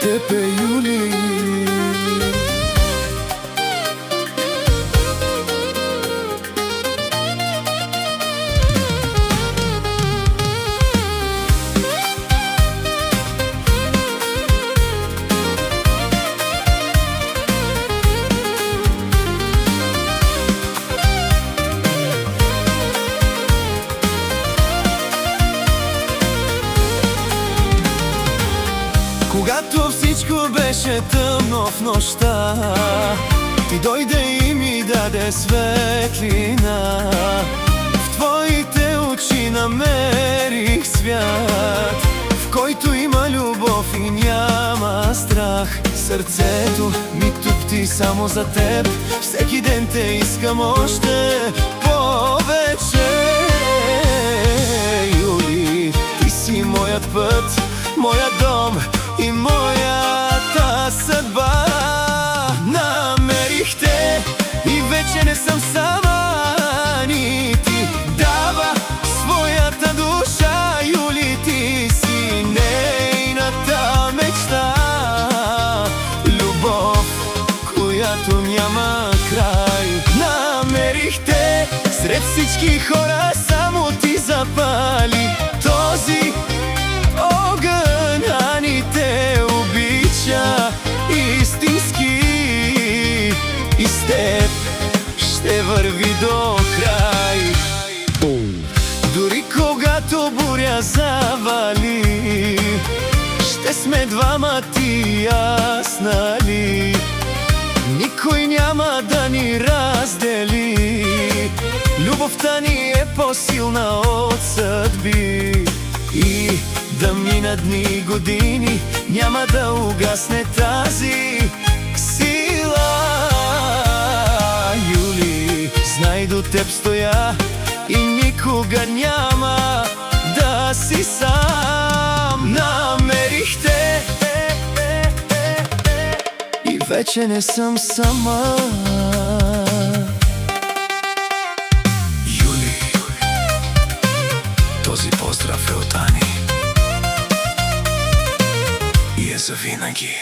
тебе, Юли. Когато всичко беше тъмно в нощта, ти дойде и ми даде светлина. В твоите очи намерих свят, в който има любов и няма страх. Сърцето ми тупти само за теб, всеки ден те искам още повече. Юли, ти си моят път, моят дом и моята съдба. Намерих те и вече не съм сама, ни ти дава своята душа. Юли, ти си нейната мечта, любов, която няма край. Намерих те сред всички хора, само ти запали този огън, а ни те обича истински и с теб ще върви до край. Дори когато буря завали, ще сме двама ти и аз, нали? Никой няма да ни раздели, любовта ни е по-силна от съдби. И да минат дни и години, няма да угасне тази сила. Юли, знай, до теб стоя и никога няма да си сам. Намерих те и вече не съм сама. Юли, този поздрав е от Ани и е завинаги.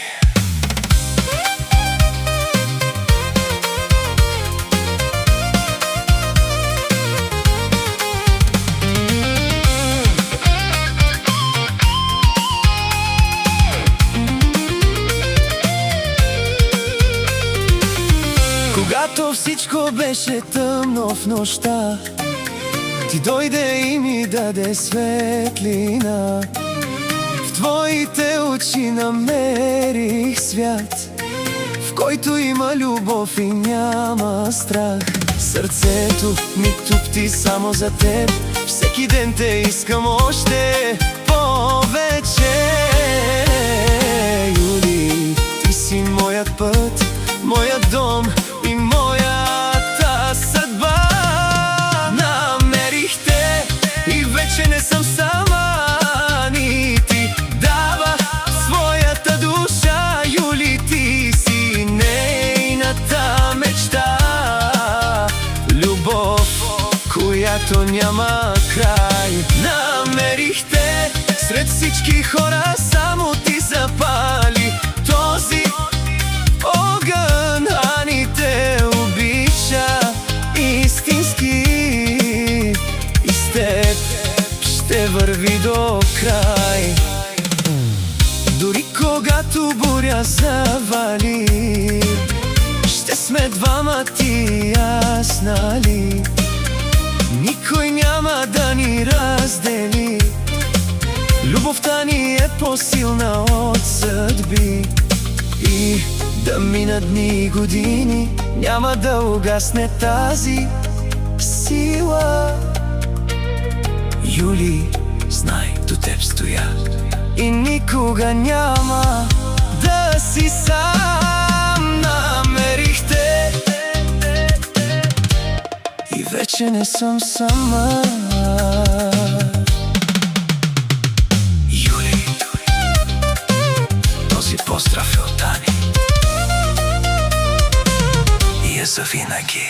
Когато всичко беше тъмно в нощта, ти дойде и ми даде светлина. В твоите очи намерих свят, в който има любов и няма страх. Сърцето ми тупти само за теб, всеки ден те искам още повече. Юли, ти си моят път, моят дом и моята съдба. Намерих те и вече не съм сама, ни ти дава своята душа. Юли, ти си нейната мечта, любов, която няма край. Намерих те сред всички хора, само ти запали този огън, а ни те обича истински и с теб ще върви до край. Дори когато буря завали, ще сме двама ти и аз, нали? Никой няма да ни раздели, любовта ни е по-силна от съдби. И да минат дни и години, няма да угасне тази сила. Юли, знай, до теб стоя и никога няма да си сам. Намерих те и вече не съм сама. Юли, този поздрав е от Ани и е завинаги.